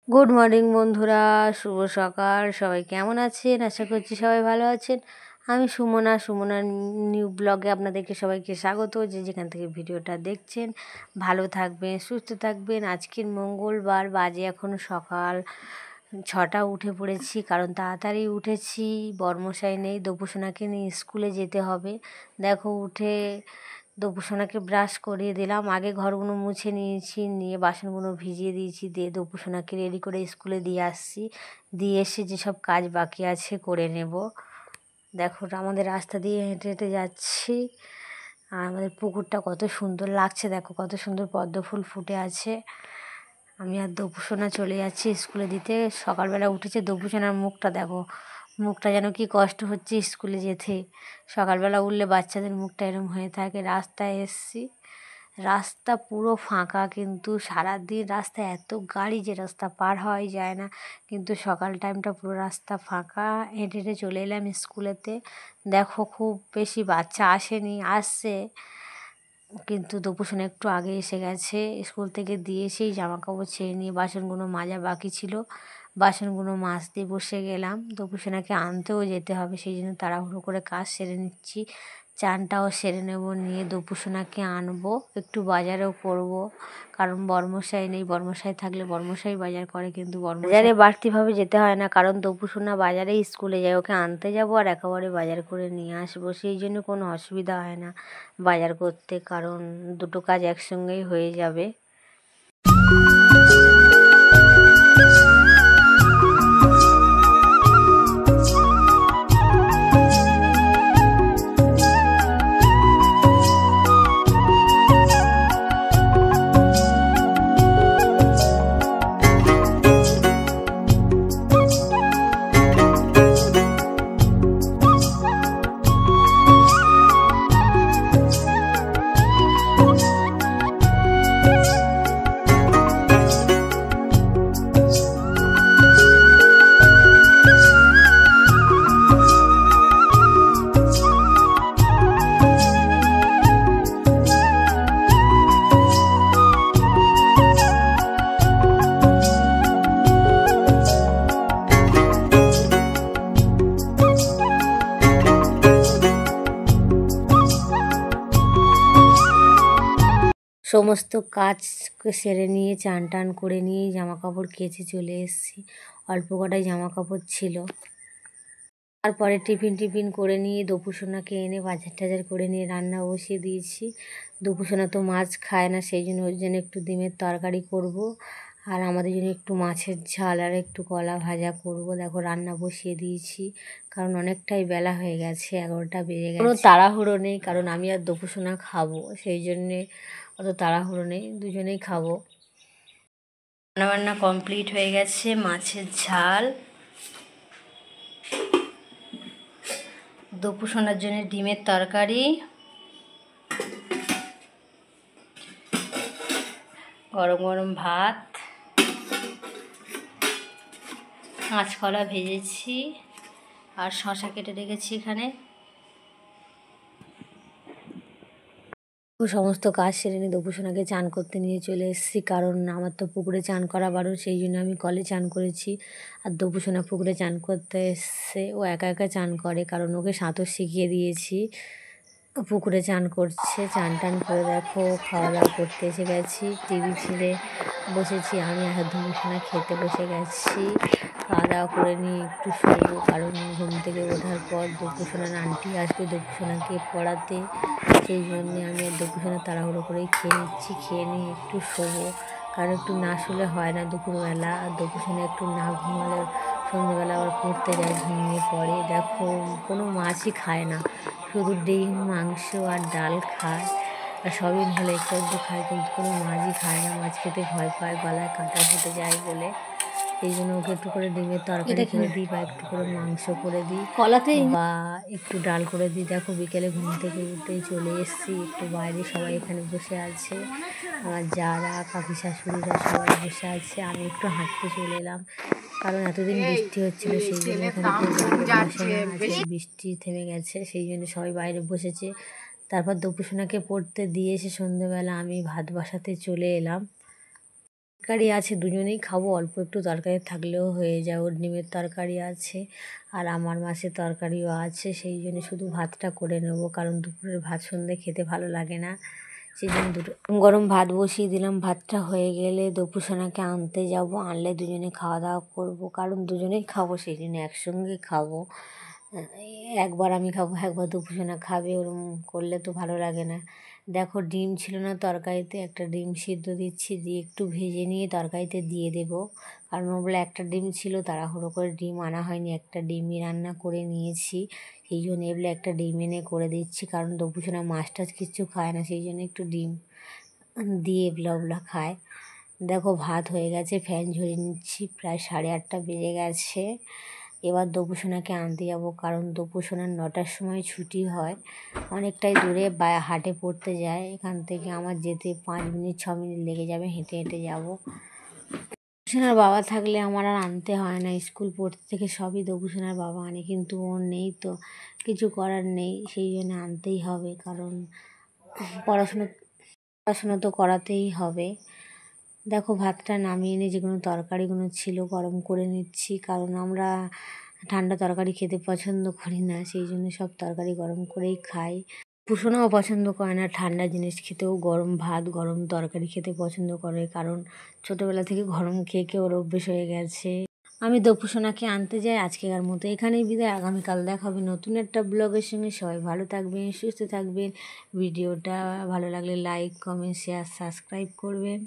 Good morning বন্ধুরা, শুভ সকাল। সবাই কেমন আছেন? আশা করছি সবাই ভালো আছেন। আমি সুমনার নিউ ব্লগে আপনাদেরকে সবাইকে স্বাগত। যে যেখান থেকে ভিডিওটা দেখছেন ভালো থাকবেন, সুস্থ থাকবেন। আজকের মঙ্গলবার, বাজে এখন সকাল 6টা। উঠে পড়েছি কারণ তাড়াতাড়ি উঠেছি। বর্মশাই নেই, দপুসোনাকে নিয়ে স্কুলে যেতে হবে। দেখো উঠে দপুসোনাকে ব্রাশ করিয়ে দিলাম। আগে ঘরগুলো মুছে নিয়েছি, নিয়ে বাসনগুলো ভিজিয়ে দিয়েছি, দিয়ে দপুসোনাকে রেডি করে স্কুলে দিয়ে আসছি। দিয়ে এসে যেসব কাজ বাকি আছে করে নেব। দেখো আমাদের রাস্তা দিয়ে হেঁটে হেঁটে যাচ্ছি, আর আমাদের পুকুরটা কত সুন্দর লাগছে। দেখো কত সুন্দর পদ্ম ফুল ফুটে আছে। আমি আর দপুসোনা চলে যাচ্ছি স্কুলে দিতে। সকালবেলা উঠেছে, দপুসোনার মুখটা দেখো, মুখটা যেন কি কষ্ট হচ্ছে স্কুলে যেতে। সকালবেলা উঠলে বাচ্চাদের মুখটা এরম হয়ে থাকে। রাস্তায় এসছি, রাস্তা পুরো ফাঁকা, কিন্তু সারাদিন রাস্তায় এত গাড়ি যে রাস্তা পার হওয়াই যায় না। কিন্তু সকাল টাইমটা পুরো রাস্তা ফাঁকা। হেঁটে হেঁটে চলে এলাম স্কুলেতে। দেখো খুব বেশি বাচ্চা আসেনি, আসছে, কিন্তু দপুসোনা একটু আগে এসে গেছে। স্কুল থেকে দিয়ে এসেই জামা কাপড় ছেড়ে নিয়ে বাসনগুলো মাজা বাকি ছিল, বাসনগুলো মাজতে বসে গেলাম। দপুসোনাকে আনতেও যেতে হবে, সেই জন্য তাড়াহুড়ো করে কাজ সেরে নিচ্ছি। চানটাও সেরে নেব, নিয়ে দপুসোনাকে আনবো। একটু বাজারেও করব, কারণ বর্মশাই নেই। বর্মশাই থাকলে বর্মশাই বাজার করে, কিন্তু বাজারে বাড়তিভাবে যেতে হয় না, কারণ দপুসোনা বাজারেই স্কুলে যায়। ওকে আনতে যাব আর একেবারে বাজার করে নিয়ে আসবো, সেই জন্য কোনো অসুবিধা হয় না বাজার করতে, কারণ দুটো কাজ একসঙ্গেই হয়ে যাবে। সমস্ত কাজ সেরে নিয়ে চান টান করে নিয়ে জামা কাপড় কেচে চলে এসেছি। অল্প কটাই জামা কাপড় ছিল। তারপরে টিফিন করে নিয়ে দপুসোনাকে এনে বাজার টাজার করে নিয়ে রান্না বসিয়ে দিয়েছি। দপুসোনা তো মাছ খায় না, সেই জন্য ওর জন্য একটু ডিমের তরকারি করব, আর আমাদের জন্য একটু মাছের ঝাল আর একটু কলা ভাজা করব। দেখো রান্না বসিয়ে দিয়েছি, কারণ অনেকটাই বেলা হয়ে গেছে, 11টা বেজে গেছে। কোনো তাড়াহুড়ো নেই, কারণ আমি আর দপুসোনা খাবো, সেই জন্যে অত তাড়াহুড়ো নেই, দুজনেই খাবো। রান্নাবান্না কমপ্লিট হয়ে গেছে। মাছের ঝাল, দপুসোনার জন্য ডিমের তরকারি, গরম গরম ভাত, কাঁচকলা ভেজেছি, আর শসা কেটে রেখেছি এখানে। সমস্ত কাজ সেরে নিয়ে দপুসোনাকে চান করতে নিয়ে চলে এসেছি, কারণ আমার তো পুকুরে চান করা বারণ, সেই জন্য আমি কলে চান করেছি। আর দপুসোনা পুকুরে চান করতে এসছে, ও একা একা চান করে, কারণ ওকে সাঁতার শিখিয়ে দিয়েছি। পুকুরে চান করছে। চান টান করে দেখো খাওয়া দাওয়া করতে এসে গেছি। টিভি ছেড়ে বসেছি, আমি আর দপুসোনা খেতে বসে গেছি। খাওয়া দাওয়া করে নিয়ে একটু শোবো, কারণ ঘুম থেকে ওঠার পর দপুসোনার আন্টি আসবে দপুসোনাকে পড়াতে, সেই জন্যে আমি আর দপুসোনা তাড়াহুড়ো করেই খেয়ে নিচ্ছি। খেয়ে নিয়ে একটু শোবো, কারণ একটু না শুলে হয় না দুপুরবেলা। আর দপুসোনা একটু না ঘুমালে সন্ধ্যেবেলা আবার পড়তে যায়, ঘুমিয়ে পড়ে। দেখো কোনো মাছই খায় না, শুধু ডিম মাংস আর ডাল খায়, আর সবই হলে একটু একটু খায়, কিন্তু কোনো মাছই খায় না। মাছ খেতে ভয় পায়, গলায় কাঁটা ফুটে যায় বলে, এই জন্য ওকে একটু করে ডিমের তরকারি করে দিই, বা একটু করে মাংস করে দিই, কলাতেই বা একটু ডাল করে দিই। দেখো বিকেলে ঘুম থেকে উঠেই চলে এসেছি একটু বাইরে, সবাই এখানে বসে আছে, আমার যারা কাকি শাশুড়িরা সবাই বসে আছে। আমি একটু হাঁটতে চলে এলাম, কারণ এতদিন বৃষ্টি হচ্ছিল, সেই জন্য এখানে কেউ বাইরে বসে না। আজকে বৃষ্টি থেমে গেছে, সেই জন্য সবাই বাইরে বসেছে। তারপর দপুসোনাকে পড়তে দিয়ে এসে সন্ধ্যেবেলা আমি ভাত বসাতে চলে এলাম। তরকারি আছে, দুজনেই খাবো। অল্প একটু তরকারি থাকলেও হয়ে যায়। ওর ডিমের তরকারি আছে আর আমার মাছের তরকারিও আছে, সেই জন্য শুধু ভাতটা করে নেব, কারণ দুপুরের ভাত সন্ধ্যে খেতে ভালো লাগে না। সেই জন্য দুটো গরম ভাত বসিয়ে দিলাম। ভাতটা হয়ে গেলে দপুসোনাকে আনতে যাব, আনলে দুজনে খাওয়া দাওয়া করব, কারণ দুজনেই খাবো, সেই জন্য একসঙ্গে খাবো। একবার আমি খাবো, একবার দপুসোনা খাবে, ওরম করলে তো ভালো লাগে না। দেখো ডিম ছিল না তরকারিতে, একটা ডিম সিদ্ধ দিচ্ছি, দিয়ে একটু ভেজে নিয়ে তরকারিতে দিয়ে দেব, কারণ ও বলে একটা ডিম ছিল, তাড়াহুড়ো করে ডিম আনা হয়নি, একটা ডিমই রান্না করে নিয়েছি, সেই জন্য এগুলো একটা ডিম এনে করে দিচ্ছি, কারণ দপুসোনা মাছ টাছ কিচ্ছু খায় না, সেই জন্য একটু ডিম দিয়ে এগুলো খায়। দেখো ভাত হয়ে গেছে, ফ্যান ঝরিয়ে নিচ্ছি, প্রায় 8:30 বেজে গেছে। এবার দপুসোনাকে আনতে যাব, কারণ দপুসোনার 9টার সময় ছুটি হয়, অনেকটাই দূরে বা হাটে পড়তে যায়, এখান থেকে আমার যেতে 5 মিনিট 6 মিনিট লেগে যাবে, হেঁটে হেঁটে যাব। দপুসোনার বাবা থাকলে আমার আর আনতে হয় না, স্কুল পড়তে থেকে সবই দপুসোনার বাবা আনে, কিন্তু ওর নেই তো কিছু করার নেই, সেই জন্য আনতেই হবে, কারণ পড়াশুনো পড়াশুনো তো করাতেই হবে। দেখো ভাতটা নামিয়ে নিয়ে যেগুলো তরকারিগুলো ছিল গরম করে নিচ্ছি, কারণ আমরা ঠান্ডা তরকারি খেতে পছন্দ করি না, সেই জন্য সব তরকারি গরম করেই খাই। পুষণাও পছন্দ করে না ঠান্ডা জিনিস খেতেও, গরম ভাত গরম তরকারি খেতে পছন্দ করে, কারণ ছোটোবেলা থেকে গরম খেয়ে খেয়ে ওর অভ্যেস হয়ে গেছে। আমি দপুসোনাকে আনতে যাই, আজকের মতো এখানেই বিদায়। আগামীকাল দেখা হবে নতুন একটা ব্লগের সঙ্গে। সবাই ভালো থাকবেন, সুস্থ থাকবেন। ভিডিওটা ভালো লাগলে লাইক কমেন্ট শেয়ার সাবস্ক্রাইব করবেন।